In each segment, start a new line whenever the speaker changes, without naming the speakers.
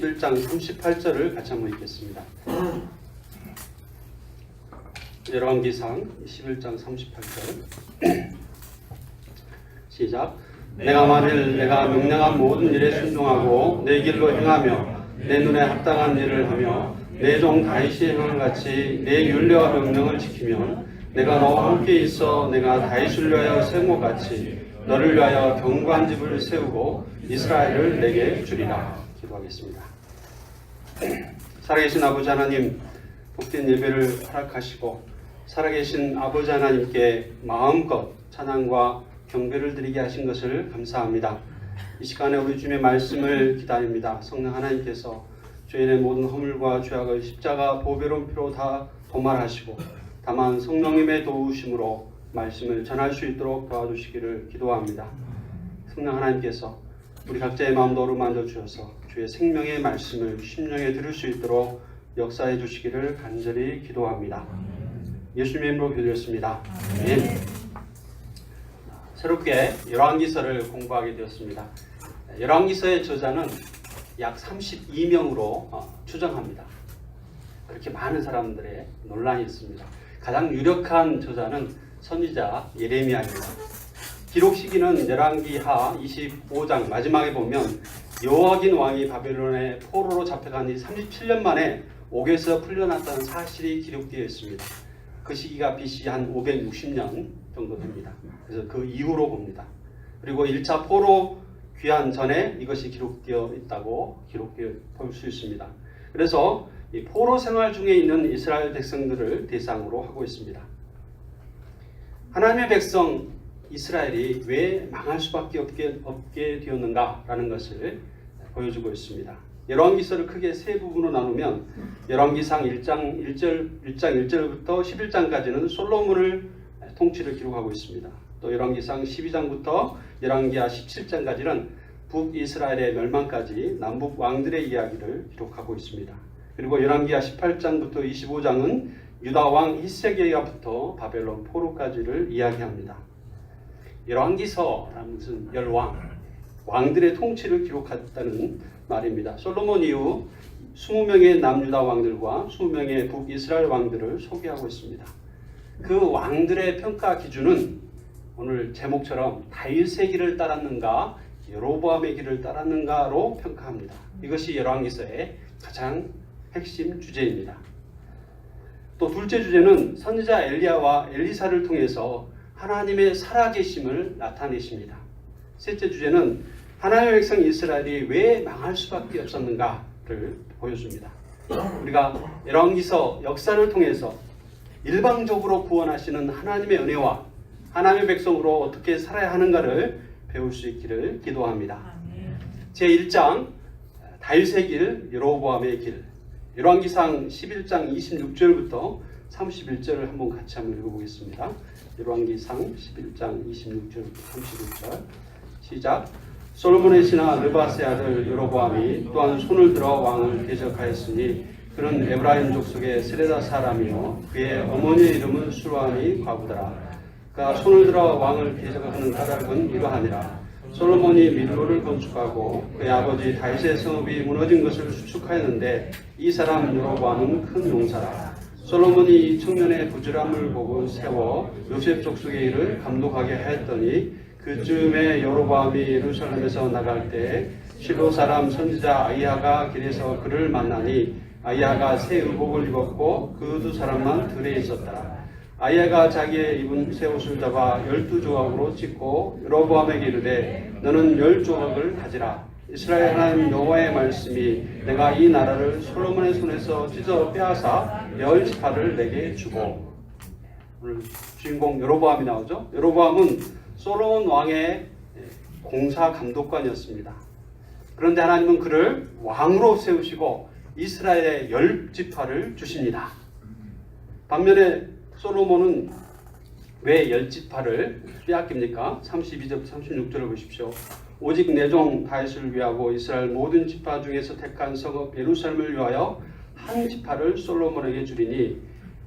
11장 38절을 같이 한번 읽겠습니다. 열왕기상 11장 38절 시작. 내가 만일 내가 명령한 모든 일에 순종하고 내 길로 행하며 내 눈에 합당한 일을 하며 내 종 다윗이 행한 같이 내 율례와 명령을 지키면 내가 너와 함께 있어 내가 다윗을 위하여 세운 것 같이 너를 위하여 견고한 집을 세우고 이스라엘을 내게 주리라. 기도하겠습니다. 살아계신 아버지 하나님, 복된 예배를 허락하시고 살아계신 아버지 하나님께 마음껏 찬양과 경배를 드리게 하신 것을 감사합니다. 이 시간에 우리 주님의 말씀을 기다립니다. 성령 하나님께서 죄인의 모든 허물과 죄악을 십자가 보배로운 피로 다 도말하시고 다만 성령님의 도우심으로 말씀을 전할 수 있도록 도와주시기를 기도합니다. 성령 하나님께서 우리 각자의 마음도 어루만져 주셔서 주의 생명의 말씀을 심령에 들을 수 있도록 역사해 주시기를 간절히 기도합니다. 예수님의 이름으로 기도했습니다. 아멘. 새롭게 열왕기서를 공부하게 되었습니다. 열왕기서의 저자는 약 32명으로 추정합니다. 그렇게 많은 사람들의 논란이 있습니다. 가장 유력한 저자는 선지자 예레미야입니다. 기록 시기는 열왕기하 25장 마지막에 보면 여호와긴 왕이 바벨론의 포로로 잡혀간 뒤 37년 만에 옥에서 풀려났다는 사실이 기록되어 있습니다. 그 시기가 BC 한 560년 정도 됩니다. 그래서 그 이후로 봅니다. 그리고 1차 포로 귀환 전에 이것이 기록되어 있다고 기록되어 볼 수 있습니다. 그래서 이 포로 생활 중에 있는 이스라엘 백성들을 대상으로 하고 있습니다. 하나님의 백성 이스라엘이 왜 망할 수밖에 없게 되었는가라는 것을 보여주고 있습니다. 열왕기서를 크게 세 부분으로 나누면 열왕기상 1장 1절부터 11장까지는 솔로몬을 통치를 기록하고 있습니다. 또 열왕기상 12장부터 열왕기하 17장까지는 북이스라엘의 멸망까지 남북 왕들의 이야기를 기록하고 있습니다. 그리고 열왕기하 18장부터 25장은 유다 왕 히스기야부터 바벨론 포로까지를 이야기합니다. 열왕기서라는 것은 열왕, 왕들의 통치를 기록했다는 말입니다. 솔로몬 이후 20명의 남유다 왕들과 20명의 북이스라엘 왕들을 소개하고 있습니다. 그 왕들의 평가 기준은 오늘 제목처럼 다윗의 길을 따랐는가 여로보암의 길을 따랐는가로 평가합니다. 이것이 열왕기서의 가장 핵심 주제입니다. 또 둘째 주제는 선지자 엘리야와 엘리사를 통해서 하나님의 살아계심을 나타내십니다. 셋째 주제는 하나님의 백성 이스라엘이 왜 망할 수밖에 없었는가를 보여줍니다. 우리가 열왕기서 역사를 통해서 일방적으로 구원하시는 하나님의 은혜와 하나님의 백성으로 어떻게 살아야 하는가를 배울 수 있기를 기도합니다. 제1장 다윗의 길, 여로보암의 길, 열왕기상 11장 26절부터 31절을 한번 같이 한번 읽어보겠습니다. 열왕기상 11장 26절부터 31절 시작. 솔로몬의 신하 느바스의 아들 여로보암이 또한 손을 들어 왕을 대적하였으니 그는 에브라임 족속의 세레다 사람이요 그의 어머니의 이름은 수르함이 과부더라. 그가 손을 들어 왕을 대적하는 까닭은 이러하니라. 솔로몬이 밀로를 건축하고 그의 아버지 다윗의 성읍이 무너진 것을 수축하였는데 이 사람 여로보암은 큰 용사라. 솔로몬이 이 청년의 부지런함을 보고 세워 요셉 족속의 일을 감독하게 하였더니 그쯤에 여로보암이 예루살렘에서 나갈 때 실로 사람 선지자 아히야가 길에서 그를 만나니 아히야가 새 의복을 입었고 그 두 사람만 들에 있었더라. 아히야가 자기의 입은 새 옷을 잡아 12조각으로 찢고 여로보암에게 이르되 너는 10조각을 가지라. 이스라엘 하나님 여호와의 말씀이 내가 이 나라를 솔로몬의 손에서 찢어 빼앗아 10지파를 내게 주고. 오늘 주인공 여로보암이 나오죠. 여로보암은 솔로몬 왕의 공사 감독관이었습니다. 그런데 하나님은 그를 왕으로 세우시고 이스라엘의 10지파를 주십니다. 반면에 솔로몬은 왜 10지파를 빼앗깁니까? 32절 36절을 보십시오. 오직 내 종 다윗을 위하고 이스라엘 모든 지파 중에서 택한 성읍 예루살렘을 위하여 한 지파를 솔로몬에게 주리니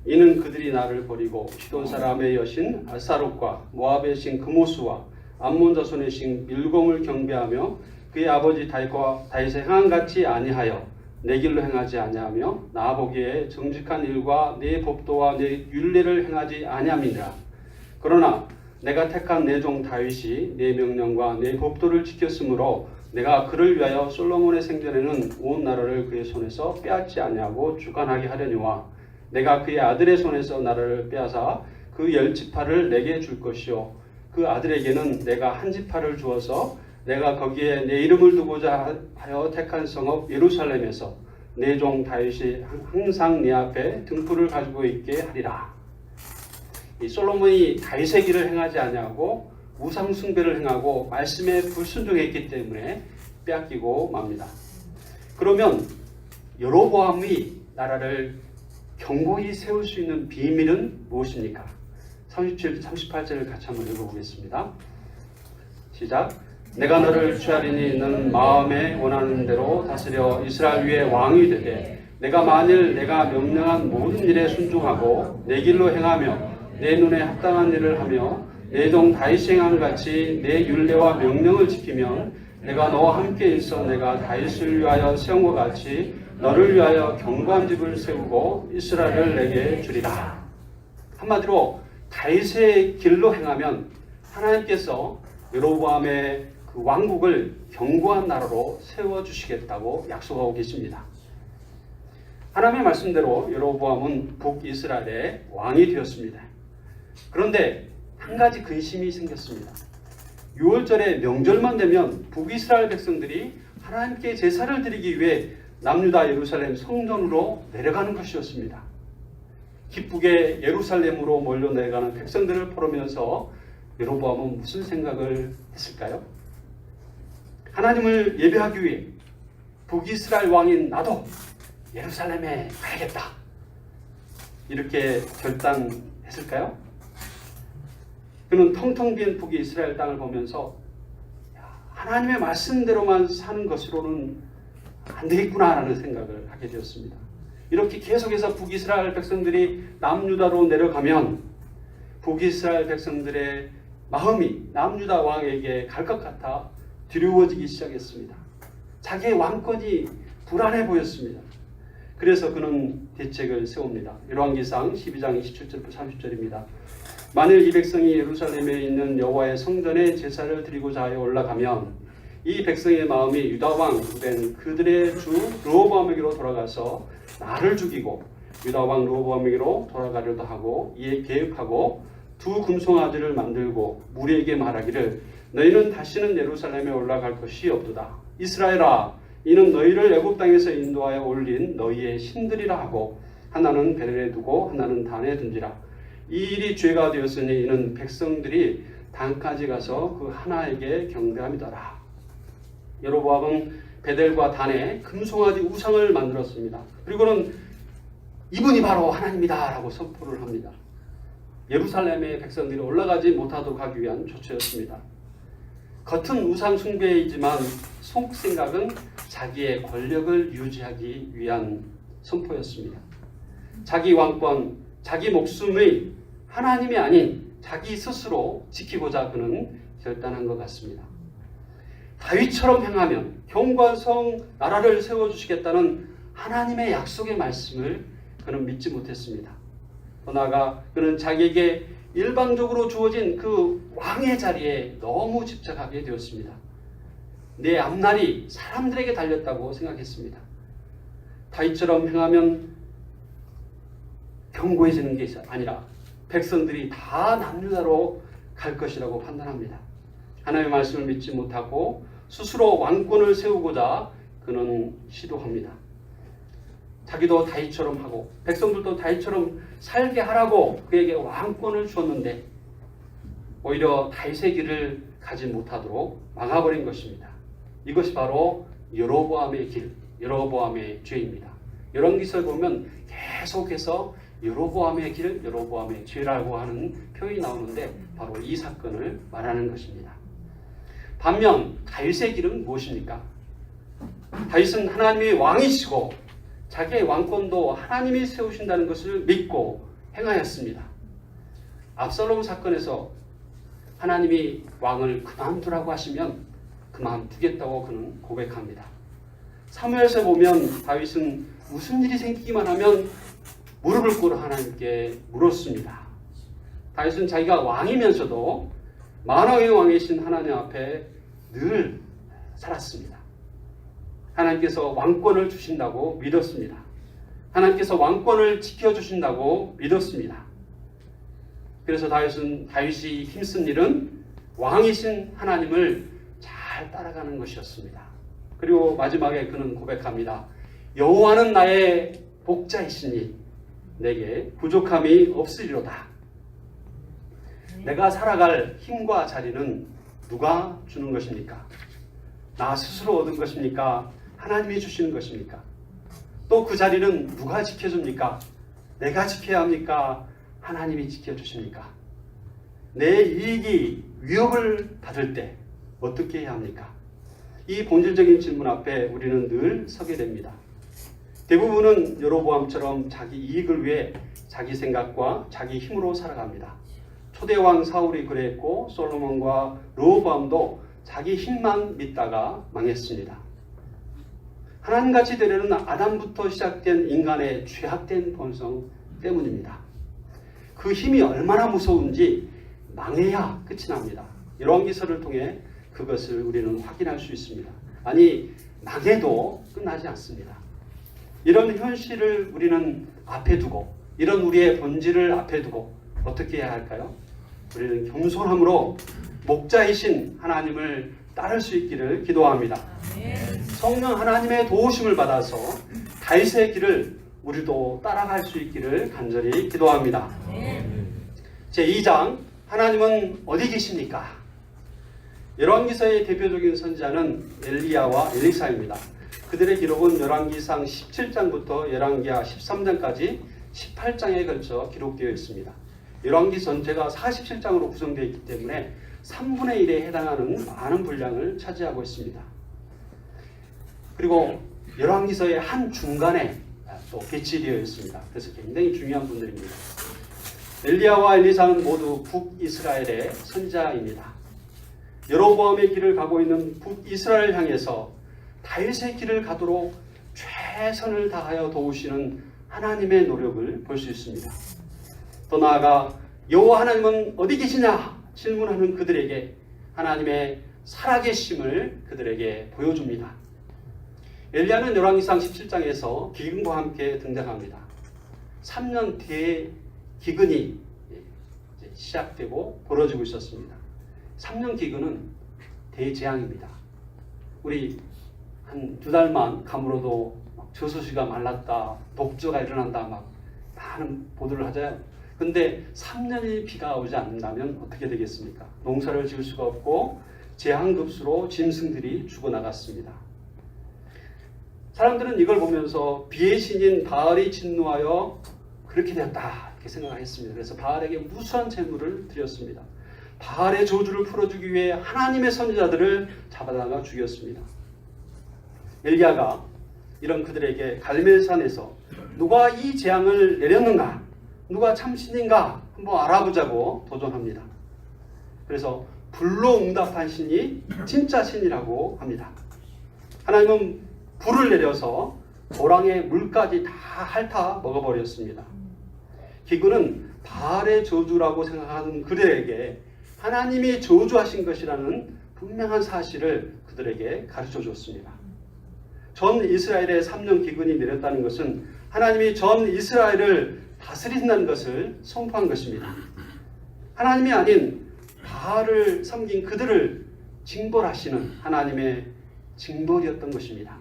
이는 그들이 나를 버리고 시돈 사람의 여신 아사롯과 모압의 신 그모스와 암몬 자손의 신 밀곰을 경배하며 그의 아버지 다윗의 행한 같이 아니하여 내 길로 행하지 아니하며 나 보기에 정직한 일과 내 법도와 내 율례를 행하지 아니함이니라. 그러나 내가 택한 내 종 다윗이 내 명령과 내 법도를 지켰으므로 내가 그를 위하여 솔로몬의 생전에는 온 나라를 그의 손에서 빼앗지 아니하고 주관하게 하려니와 내가 그의 아들의 손에서 나라를 빼앗아 그 10지파를 내게 줄 것이요 그 아들에게는 내가 한 지파를 주어서 내가 거기에 내 이름을 두고자 하여 택한 성읍 예루살렘에서 내 종 다윗이 항상 네 앞에 등불을 가지고 있게 하리라. 이 솔로몬이 다윗의 길을 행하지 아니하고 우상 숭배를 행하고 말씀에 불순종했기 때문에 빼앗기고 맙니다. 그러면 여로보암이 나라를 견고히 세울 수 있는 비밀은 무엇입니까? 37, 38절을 같이 한번 읽어보겠습니다. 시작. 내가 너를 취하리니 너는 마음에 원하는 대로 다스려 이스라엘 위에 왕이 되되 내가 만일 내가 명령한 모든 일에 순종하고 내 길로 행하며 내 눈에 합당한 일을 하며 내 종 다윗이 행한 같이 내 율례와 명령을 지키면 내가 너와 함께 있어 내가 다윗을 위하여 세운 것 같이 너를 위하여 견고한 집을 세우고 이스라엘을 내게 주리라. 한마디로 다윗의 길로 행하면 하나님께서 여로보암의 그 왕국을 견고한 나라로 세워주시겠다고 약속하고 계십니다. 하나님의 말씀대로 여로보암은 북이스라엘의 왕이 되었습니다. 그런데 한 가지 근심이 생겼습니다. 6월절에 명절만 되면 북이스라엘 백성들이 하나님께 제사를 드리기 위해 남유다 예루살렘 성전으로 내려가는 것이었습니다. 기쁘게 예루살렘으로 몰려 내려가는 백성들을 보면서 여로보암은 무슨 생각을 했을까요? 하나님을 예배하기 위해 북이스라엘 왕인 나도 예루살렘에 가야겠다. 이렇게 결단했을까요? 그는 텅텅 빈 북이스라엘 땅을 보면서 하나님의 말씀대로만 사는 것으로는 안 되겠구나라는 생각을 하게 되었습니다. 이렇게 계속해서 북이스라엘 백성들이 남유다로 내려가면 북이스라엘 백성들의 마음이 남유다 왕에게 갈 것 같아 두려워지기 시작했습니다. 자기의 왕권이 불안해 보였습니다. 그래서 그는 대책을 세웁니다. 열왕기상 12장 27절부터 30절입니다. 만일 이 백성이 예루살렘에 있는 여호와의 성전에 제사를 드리고자 하여 올라가면 이 백성의 마음이 유다왕 된 그들의 주 르호보암에게로 돌아가서 나를 죽이고 유다왕 르호보암에게로 돌아가려도 하고 이에 계획하고 두 금송아지를 만들고 무리에게 말하기를 너희는 다시는 예루살렘에 올라갈 것이 없도다. 이스라엘아 이는 너희를 애굽 땅에서 인도하여 올린 너희의 신들이라 하고 하나는 베델에 두고 하나는 단에 둔지라. 이 일이 죄가 되었으니 이는 백성들이 단까지 가서 그 하나에게 경배함이더라. 여로보암은 베델과 단에 금송아지 우상을 만들었습니다. 그리고는 이분이 바로 하나님이다 라고 선포를 합니다. 예루살렘의 백성들이 올라가지 못하도록 하기 위한 조처였습니다. 겉은 우상 숭배이지만 속생각은 자기의 권력을 유지하기 위한 선포였습니다. 자기 왕권, 자기 목숨의 하나님이 아닌 자기 스스로 지키고자 그는 결단한 것 같습니다. 다윗처럼 행하면 견고한 성 나라를 세워주시겠다는 하나님의 약속의 말씀을 그는 믿지 못했습니다. 더 나아가 그는 자기에게 일방적으로 주어진 그 왕의 자리에 너무 집착하게 되었습니다. 내 앞날이 사람들에게 달렸다고 생각했습니다. 다윗처럼 행하면 견고해지는 게 아니라 백성들이 다 남유다로 갈 것이라고 판단합니다. 하나님의 말씀을 믿지 못하고 스스로 왕권을 세우고자 그는 시도합니다. 자기도 다윗처럼 하고 백성들도 다윗처럼 살게 하라고 그에게 왕권을 주었는데 오히려 다윗의 길을 가지 못하도록 막아버린 것입니다. 이것이 바로 여로보암의 길, 여로보암의 죄입니다. 열왕기서에 보면 계속해서 여로보암의 길, 여로보암의 죄라고 하는 표현이 나오는데 바로 이 사건을 말하는 것입니다. 반면 다윗의 길은 무엇입니까? 다윗은 하나님의 왕이시고 자기의 왕권도 하나님이 세우신다는 것을 믿고 행하였습니다. 압살롬 사건에서 하나님이 왕을 그만두라고 하시면 그만두겠다고 그는 고백합니다. 사무엘서에 보면 다윗은 무슨 일이 생기기만 하면 무릎을 꿇어 하나님께 물었습니다. 다윗은 자기가 왕이면서도 만왕의 왕이신 하나님 앞에 늘 살았습니다. 하나님께서 왕권을 주신다고 믿었습니다. 하나님께서 왕권을 지켜주신다고 믿었습니다. 그래서 다윗이 힘쓴 일은 왕이신 하나님을 잘 따라가는 것이었습니다. 그리고 마지막에 그는 고백합니다. 여호와는 나의 복자이시니 내게 부족함이 없으리로다. 내가 살아갈 힘과 자리는 누가 주는 것입니까? 나 스스로 얻은 것입니까? 하나님이 주시는 것입니까? 또 그 자리는 누가 지켜줍니까? 내가 지켜야 합니까? 하나님이 지켜주십니까? 내 이익이 위협을 받을 때 어떻게 해야 합니까? 이 본질적인 질문 앞에 우리는 늘 서게 됩니다. 대부분은 여로보암처럼 자기 이익을 위해 자기 생각과 자기 힘으로 살아갑니다. 초대왕 사울이 그랬고 솔로몬과 르호보암도 자기 힘만 믿다가 망했습니다. 하나님같이 되려는 아담부터 시작된 인간의 죄악된 본성 때문입니다. 그 힘이 얼마나 무서운지 망해야 끝이 납니다. 열왕기서를 통해 그것을 우리는 확인할 수 있습니다. 아니, 망해도 끝나지 않습니다. 이런 현실을 우리는 앞에 두고, 이런 우리의 본질을 앞에 두고 어떻게 해야 할까요? 우리는 겸손함으로 목자이신 하나님을 따를 수 있기를 기도합니다. 성령 하나님의 도우심을 받아서 다윗의 길을 우리도 따라갈 수 있기를 간절히 기도합니다. 제2장, 하나님은 어디 계십니까? 열왕기서의 대표적인 선지자는 엘리야와 엘리사입니다. 그들의 기록은 열왕기상 17장부터 열왕기하 13장까지 18장에 걸쳐 기록되어 있습니다. 열왕기 전체가 47장으로 구성되어 있기 때문에 3분의 1에 해당하는 많은 분량을 차지하고 있습니다. 그리고 열왕기서의 한 중간에 또 배치되어 있습니다. 그래서 굉장히 중요한 분들입니다. 엘리야와 엘리사는 모두 북이스라엘의 선지자입니다. 여로보암의 길을 가고 있는 북이스라엘 향해서 다윗의 길을 가도록 최선을 다하여 도우시는 하나님의 노력을 볼 수 있습니다. 또 나아가 여호와 하나님은 어디 계시냐 질문하는 그들에게 하나님의 살아계심을 그들에게 보여줍니다. 엘리야는 열왕기상 17장에서 기근과 함께 등장합니다. 3년 뒤에 기근이 시작되고 벌어지고 있었습니다. 3년 기근은 대재앙입니다. 우리 한 2달만 가물어도 저수지가 말랐다, 독조가 일어난다 막 많은 보도를 하잖아요. 근데 3년이 비가 오지 않는다면 어떻게 되겠습니까? 농사를 지을 수가 없고 재앙급수로 짐승들이 죽어나갔습니다. 사람들은 이걸 보면서 비의 신인 바알이 진노하여 그렇게 되었다 이렇게 생각했습니다. 그래서 바알에게 무수한 제물을 드렸습니다. 바알의 저주를 풀어주기 위해 하나님의 선지자들을 잡아다가 죽였습니다. 엘리야가 이런 그들에게 갈멜산에서 누가 이 재앙을 내렸는가? 누가 참신인가? 한번 알아보자고 도전합니다. 그래서 불로 응답한 신이 진짜 신이라고 합니다. 하나님은 불을 내려서 도랑의 물까지 다 핥아 먹어버렸습니다. 기근은 바알의 저주라고 생각하는 그들에게 하나님이 저주하신 것이라는 분명한 사실을 그들에게 가르쳐 줬습니다. 전 이스라엘에 3년 기근이 내렸다는 것은 하나님이 전 이스라엘을 다스린다는 것을 선포한 것입니다. 하나님이 아닌 바알을 섬긴 그들을 징벌하시는 하나님의 징벌이었던 것입니다.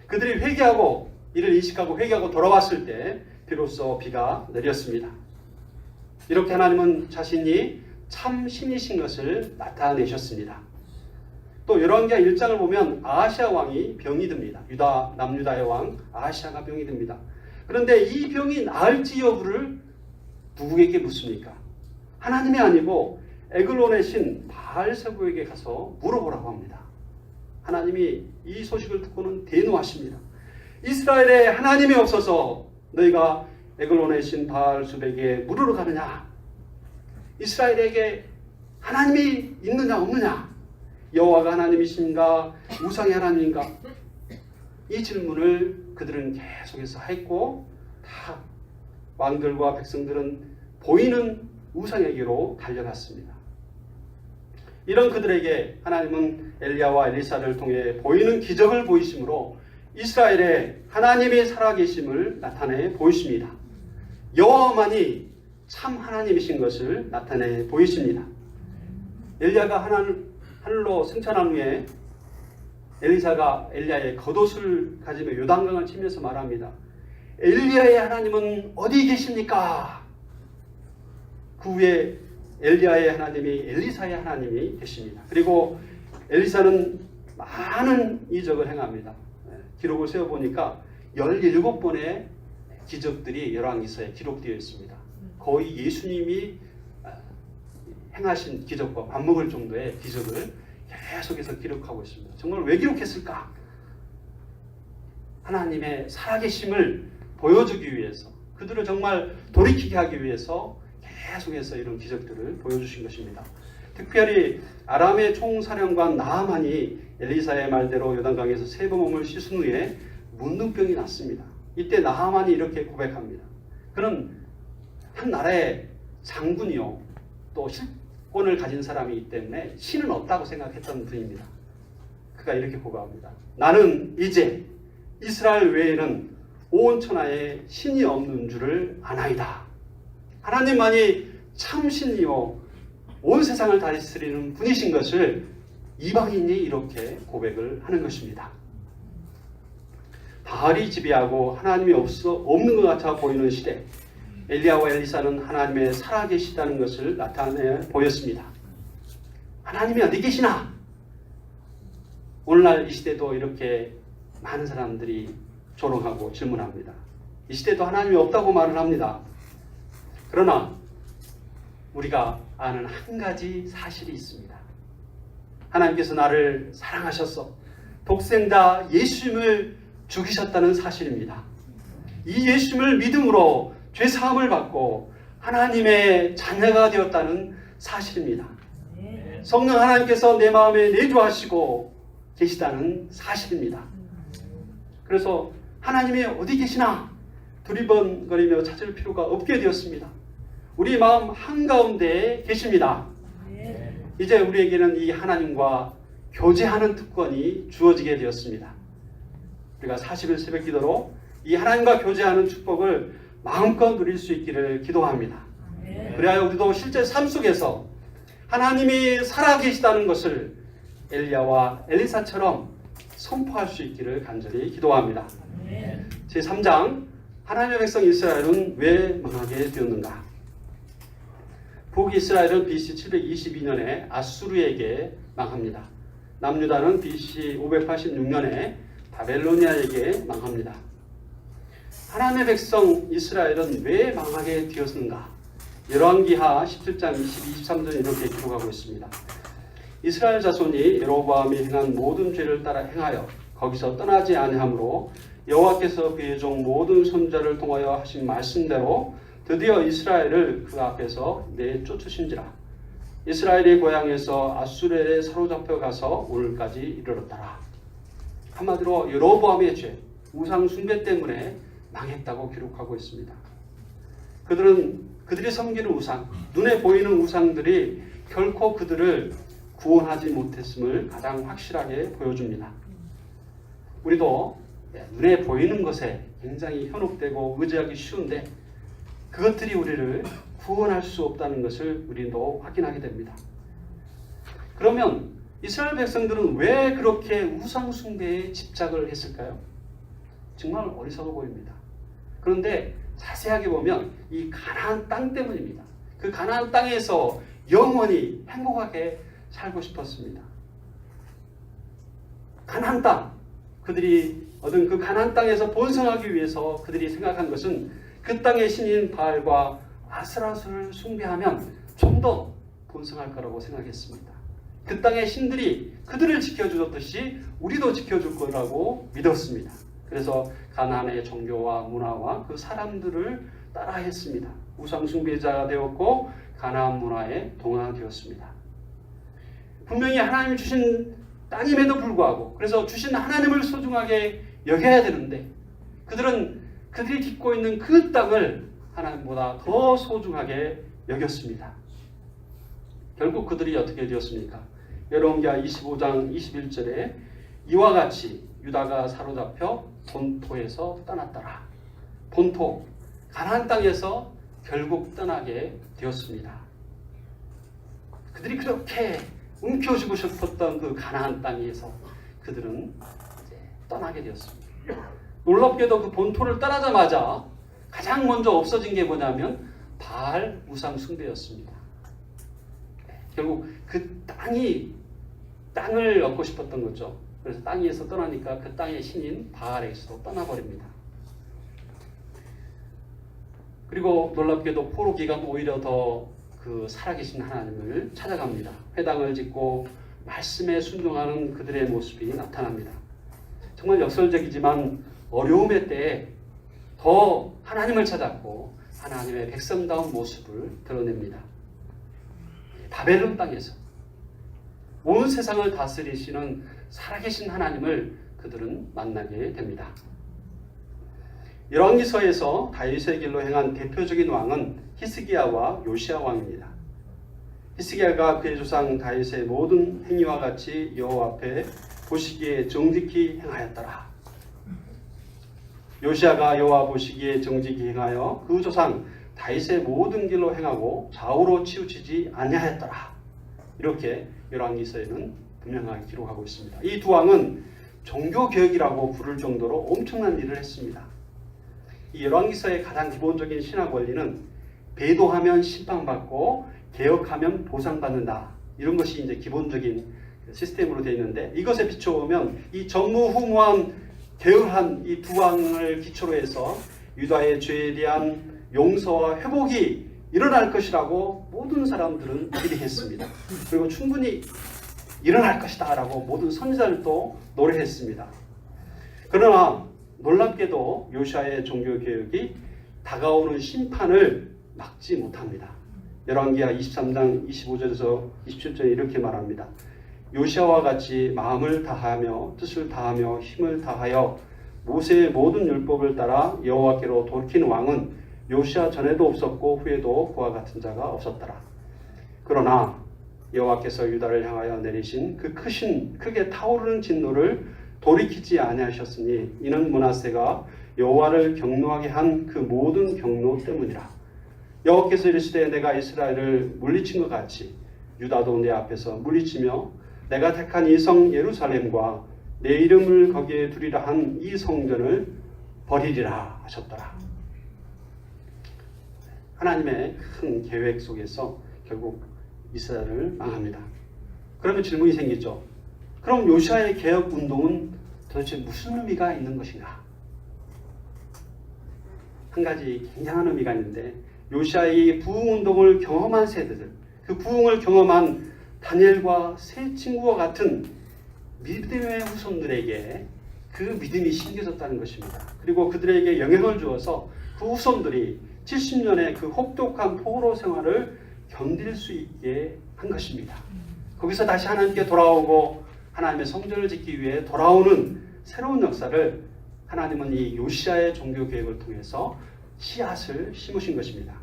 그들이 회개하고 이를 인식하고 회개하고 돌아왔을 때 비로소 비가 내렸습니다. 이렇게 하나님은 자신이 참 신이신 것을 나타내셨습니다. 또 열왕기하 1장을 보면 아하시아 왕이 병이 듭니다. 남유다의 왕 아하시아가 병이 듭니다. 그런데 이 병이 나을지 여부를 누구에게 묻습니까? 하나님이 아니고 에글론의 신 바알세부에게 가서 물어보라고 합니다. 하나님이 이 소식을 듣고는 대노하십니다. 이스라엘에 하나님이 없어서 너희가 에글론의 신 바알세부에게 물으러 가느냐? 이스라엘에게 하나님이 있느냐 없느냐? 여호와가 하나님이신가? 우상의 하나님인가? 이 질문을 그들은 계속해서 했고 다 왕들과 백성들은 보이는 우상에게로 달려갔습니다. 이런 그들에게 하나님은 엘리야와 엘리사를 통해 보이는 기적을 보이심으로 이스라엘의 하나님의 살아계심을 나타내 보이십니다. 여호와만이 참 하나님이신 것을 나타내 보이십니다. 엘리야가 하늘로 승천한 후에 엘리사가 엘리야의 겉옷을 가지며 요단강을 치면서 말합니다. 엘리야의 하나님은 어디 계십니까? 그 후에 엘리야의 하나님이 엘리사의 하나님이 되십니다. 그리고 엘리사는 많은 이적을 행합니다. 기록을 세어보니까 17번의 기적들이 열왕기서에 기록되어 있습니다. 거의 예수님이 행하신 기적과 맞먹을 정도의 기적을 계속해서 기록하고 있습니다. 정말 왜 기록했을까? 하나님의 살아계심을 보여주기 위해서, 그들을 정말 돌이키게 하기 위해서 계속해서 이런 기적들을 보여주신 것입니다. 특별히 아람의 총사령관 나하만이 엘리사의 말대로 요단강에서 3번 몸을 씻은 후에 문둥병이 났습니다. 이때 나하만이 이렇게 고백합니다. 그는 한 나라의 장군이요 또 실권을 가진 사람이기 때문에 신은 없다고 생각했던 분입니다. 그가 이렇게 고백합니다. 나는 이제 이스라엘 외에는 온 천하에 신이 없는 줄을 아나이다. 하나님만이 참신이요 온 세상을 다스리는 분이신 것을 이방인이 이렇게 고백을 하는 것입니다. 바알이 지배하고 하나님이 없는 것 같아 보이는 시대, 엘리야와 엘리사는 하나님의 살아계시다는 것을 나타내 보였습니다. 하나님이 어디 계시나? 오늘날 이 시대도 이렇게 많은 사람들이 조롱하고 질문합니다. 이 시대도 하나님이 없다고 말을 합니다. 그러나 우리가 아는 한 가지 사실이 있습니다. 하나님께서 나를 사랑하셔서 독생자 예수님을 죽이셨다는 사실입니다. 이 예수님을 믿음으로 죄사함을 받고 하나님의 자녀가 되었다는 사실입니다. 성령 하나님께서 내 마음에 내주하시고 계시다는 사실입니다. 그래서 하나님이 어디 계시나 두리번거리며 찾을 필요가 없게 되었습니다. 우리 마음 한가운데에 계십니다. 이제 우리에게는 이 하나님과 교제하는 특권이 주어지게 되었습니다. 우리가 40일 새벽 기도로 이 하나님과 교제하는 축복을 마음껏 누릴 수 있기를 기도합니다. 그래야 우리도 실제 삶 속에서 하나님이 살아계시다는 것을 엘리야와 엘리사처럼 선포할 수 있기를 간절히 기도합니다. 제3장 하나님의 백성 이스라엘은 왜 망하게 되었는가? 북이스라엘은 BC 722년에 아수르에게 망합니다. 남유다는 BC 586년에 바벨로니아에게 망합니다. 하나님의 백성 이스라엘은 왜 망하게 되었는가? 열왕기하 17장 22, 23절 이렇게 기록하고 있습니다. 이스라엘 자손이 여로보암이 행한 모든 죄를 따라 행하여 거기서 떠나지 아니하므로 여호와께서 그의 종 모든 선지자를 통하여 하신 말씀대로 드디어 이스라엘을 그 앞에서 내쫓으신지라. 이스라엘의 고향에서 아수르에 사로잡혀 가서 오늘까지 이르렀더라. 한마디로 여로보암의 죄, 우상 숭배 때문에 망했다고 기록하고 있습니다. 그들이 섬기는 우상, 눈에 보이는 우상들이 결코 그들을 구원하지 못했음을 가장 확실하게 보여줍니다. 우리도 눈에 보이는 것에 굉장히 현혹되고 의지하기 쉬운데 그것들이 우리를 구원할 수 없다는 것을 우리도 확인하게 됩니다. 그러면 이스라엘 백성들은 왜 그렇게 우상 숭배에 집착을 했을까요? 정말 어리석어 보입니다. 그런데 자세하게 보면 이 가나안 땅 때문입니다. 그 가나안 땅에서 영원히 행복하게 살고 싶었습니다. 가나안 땅, 그들이 얻은 그 가나안 땅에서 번성하기 위해서 그들이 생각한 것은 그 땅의 신인 바알과 아스라스를 숭배하면 좀 더 번성할 거라고 생각했습니다. 그 땅의 신들이 그들을 지켜주었듯이 우리도 지켜줄 거라고 믿었습니다. 그래서 가나안의 종교와 문화와 그 사람들을 따라했습니다. 우상 숭배자가 되었고 가나안 문화에 동화되었습니다. 분명히 하나님이 주신 땅임에도 불구하고 그래서 주신 하나님을 소중하게 여겨야 되는데 그들은 그들이 딛고 있는 그 땅을 하나님보다 더 소중하게 여겼습니다. 결국 그들이 어떻게 되었습니까? 열왕기하 25장 21절에 이와 같이 유다가 사로잡혀 본토에서 떠났더라. 본토, 가나안 땅에서 결국 떠나게 되었습니다. 그들이 그렇게 움켜쥐고 싶었던 그 가나안 땅에서 그들은 이제 떠나게 되었습니다. 놀랍게도 그 본토를 떠나자마자 가장 먼저 없어진 게 뭐냐면 바알 우상 숭배였습니다. 결국 그 땅을 얻고 싶었던 거죠. 그래서 땅에서 떠나니까 그 땅의 신인 바알에게서 떠나버립니다. 그리고 놀랍게도 포로 기간 오히려 더 그 살아계신 하나님을 찾아갑니다. 회당을 짓고 말씀에 순종하는 그들의 모습이 나타납니다. 정말 역설적이지만 어려움의 때에 더 하나님을 찾았고 하나님의 백성다운 모습을 드러냅니다. 바벨론 땅에서 온 세상을 다스리시는 살아계신 하나님을 그들은 만나게 됩니다. 열왕기서에서 다윗의 길로 행한 대표적인 왕은 히스기야와 요시야 왕입니다. 히스기야가 그의 조상 다윗의 모든 행위와 같이 여호와 앞에 보시기에 정직히 행하였더라. 요시야가 여호와 보시기에 정직히 행하여 그 조상 다윗의 모든 길로 행하고 좌우로 치우치지 아니하였더라. 이렇게 열왕기서에는 분명하게 기록하고 있습니다. 이 두 왕은 종교개혁이라고 부를 정도로 엄청난 일을 했습니다. 이 열왕기서의 가장 기본적인 신학 원리는 배도하면 심판받고 개혁하면 보상받는다. 이런 것이 이제 기본적인 시스템으로 되어 있는데 이것에 비춰보면 이 전무후무한 개혁을 한 이 두 왕을 기초로 해서 유다의 죄에 대한 용서와 회복이 일어날 것이라고 모든 사람들은 기대했습니다. 그리고 충분히 일어날 것이다 라고 모든 선지자들도 노래했습니다. 그러나 놀랍게도 요시야의 종교개혁이 다가오는 심판을 막지 못합니다. 열왕기하 23장 25절에서 27절에 이렇게 말합니다. 요시야와 같이 마음을 다하며 뜻을 다하며 힘을 다하여 모세의 모든 율법을 따라 여호와께로 돌이킨 왕은 요시야 전에도 없었고 후에도 그와 같은 자가 없었더라. 그러나 여호와께서 유다를 향하여 내리신 그 크게 타오르는 진노를 돌이키지 아니하셨으니 이는 므낫세가 여호와를 경노하게 한 그 모든 경노 때문이라. 여호와께서 이르시되 내가 이스라엘을 물리친 것 같이 유다도 내 앞에서 물리치며 내가 택한 이 성 예루살렘과 내 이름을 거기에 두리라 한 이 성전을 버리리라 하셨더라. 하나님의 큰 계획 속에서 결국 이스라엘을 망합니다. 그러면 질문이 생기죠. 그럼 요시야의 개혁 운동은 도대체 무슨 의미가 있는 것인가? 한 가지 굉장한 의미가 있는데 요시야의 부흥운동을 경험한 세대들, 그 부흥을 경험한 다니엘과 세 친구와 같은 믿음의 후손들에게 그 믿음이 심겨졌다는 것입니다. 그리고 그들에게 영향을 주어서 그 후손들이 70년의 그 혹독한 포로 생활을 견딜 수 있게 한 것입니다. 거기서 다시 하나님께 돌아오고 하나님의 성전을 짓기 위해 돌아오는 새로운 역사를 하나님은 이 요시야의 종교개혁을 통해서 씨앗을 심으신 것입니다.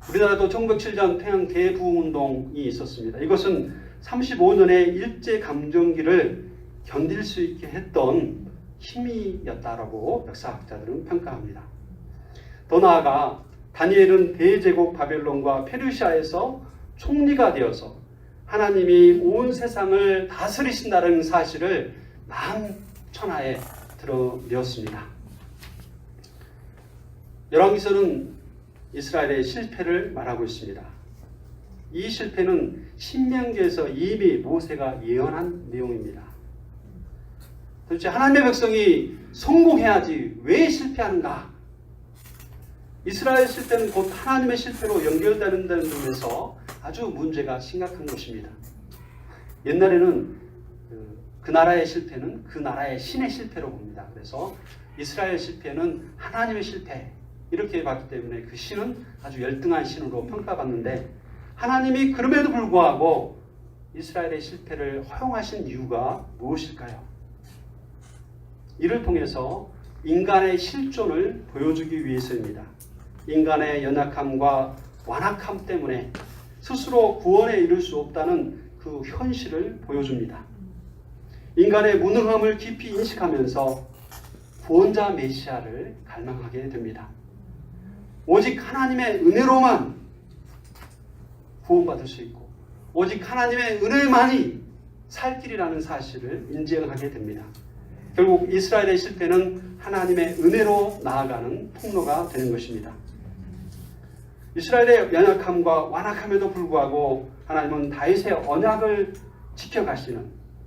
우리나라도 1907년 평양 대부흥운동이 있었습니다. 이것은 35년의 일제감정기를 견딜 수 있게 했던 힘이었다라고 역사학자들은 평가합니다. 더 나아가 다니엘은 대제국 바벨론과 페르시아에서 총리가 되어서 하나님이 온 세상을 다스리신다는 사실을 만천하에 드러내었습니다. 열왕기서는 이스라엘의 실패를 말하고 있습니다. 이 실패는 신명기에서 이미 모세가 예언한 내용입니다. 도대체 하나님의 백성이 성공해야지 왜 실패하는가? 이스라엘 실패는 곧 하나님의 실패로 연결되는 점에서 아주 문제가 심각한 것입니다. 옛날에는 그 나라의 실패는 그 나라의 신의 실패로 봅니다. 그래서 이스라엘 실패는 하나님의 실패 이렇게 봤기 때문에 그 신은 아주 열등한 신으로 평가받는데 하나님이 그럼에도 불구하고 이스라엘의 실패를 허용하신 이유가 무엇일까요? 이를 통해서 인간의 실존을 보여주기 위해서입니다. 인간의 연약함과 완악함 때문에 스스로 구원에 이를 수 없다는 그 현실을 보여줍니다. 인간의 무능함을 깊이 인식하면서 구원자 메시아를 갈망하게 됩니다. 오직 하나님의 은혜로만 구원받을 수 있고 오직 하나님의 은혜만이 살 길이라는 사실을 인정하게 됩니다. 결국 이스라엘의 실패는 하나님의 은혜로 나아가는 통로가 되는 것입니다. 이스라엘의 연약함과 완악함에도 불구하고 하나님은 다윗의 언약을 지켜가시는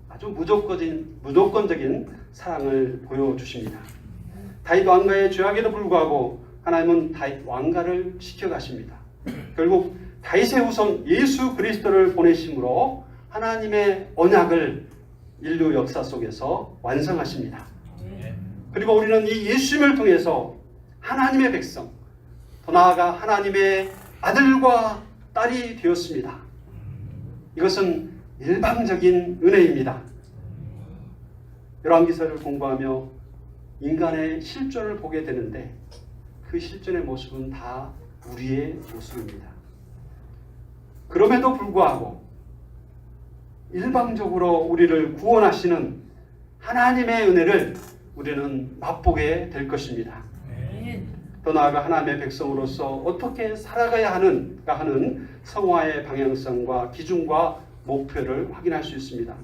아주 무조건적인 사랑을 보여주십니다. 다윗 왕가의 죄악에도 불구하고 하나님은 다윗 왕가를 지켜가십니다. 결국 다윗의 후손 예수 그리스도를 보내심으로 하나님의 언약을 인류 역사 속에서 완성하십니다. 그리고 우리는 이 예수님을 통해서 하나님의 백성, 더 나아가 하나님의 아들과 딸이 되었습니다. 이것은 일방적인 은혜입니다. 열왕기서를 공부하며 인간의 실존을 보게 되는데 그 실존의 모습은 다 우리의 모습입니다. 그럼에도 불구하고 일방적으로 우리를 구원하시는 하나님의 은혜를 우리는 맛보게 될 것입니다. 더 나아가 하나님의 백성으로서 어떻게 살아가야 하는가 하는 성화의 방향성과 기준과 목표를 확인할 수 있습니다.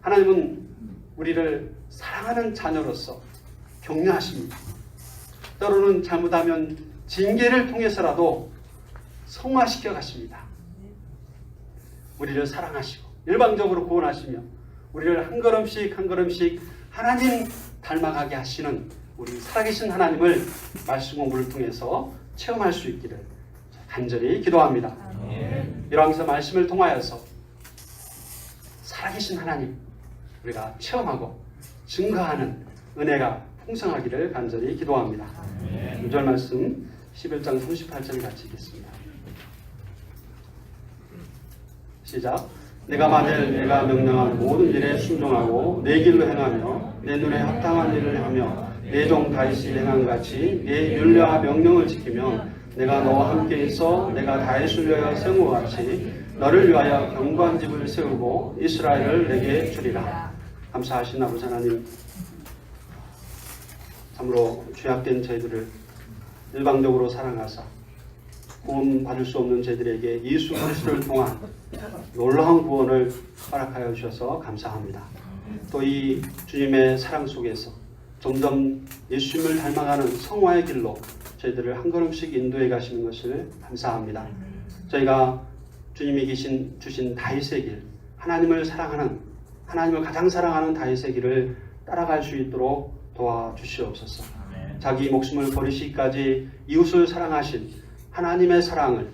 하나님은 우리를 사랑하는 자녀로서 격려하십니다. 때로는 잘못하면 징계를 통해서라도 성화시켜 가십니다. 우리를 사랑하시고 일방적으로 구원하시며 우리를 한 걸음씩 한 걸음씩 하나님 닮아가게 하시는 우리 살아계신 하나님을 말씀 공부를 통해서 체험할 수 있기를 간절히 기도합니다. 열왕기서 말씀을 통하여서 살아계신 하나님 우리가 체험하고 증거하는 은혜가 풍성하기를 간절히 기도합니다. 6절 말씀 11장 38절 같이 읽겠습니다. 시작. 내가 만일 내가 명령한 모든 일에 순종하고 내 길로 행하며 내 눈에 합당한 일을 하며 내 종 다윗이 행한 같이 내 율례와 명령을 지키면 내가 너와 함께 있어 내가 다윗을 위하여 세운 것 같이 너를 위하여 견고한 집을 세우고 이스라엘을 내게 주리라. 감사하신 아버지 하나님, 참으로 죄악된 저희들을 일방적으로 사랑하사 구원받을 수 없는 저희들에게 예수 그리스도를 통한 놀라운 구원을 허락하여 주셔서 감사합니다. 또 이 주님의 사랑 속에서 점점 예수님을 닮아가는 성화의 길로 저희들을 한 걸음씩 인도해 가시는 것을 감사합니다. 저희가 주님이 주신 다윗의 길, 하나님을 사랑하는, 하나님을 가장 사랑하는 다윗의 길을 따라갈 수 있도록 도와주시옵소서. 자기 목숨을 버리시기까지 이웃을 사랑하신 하나님의 사랑을,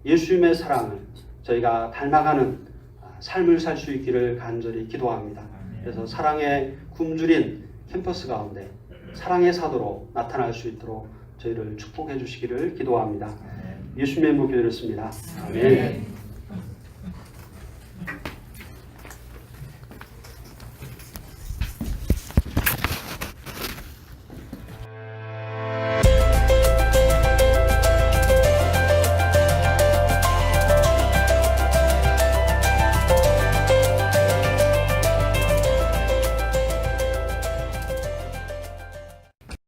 예수님의 사랑을 저희가 닮아가는 삶을 살 수 있기를 간절히 기도합니다. 그래서 사랑의 굶주린 캠퍼스 가운데 사랑의 사도로 나타날 수 있도록 저희를 축복해 주시기를 기도합니다. 예수님의 이름으로 기도드렸습니다. 아멘.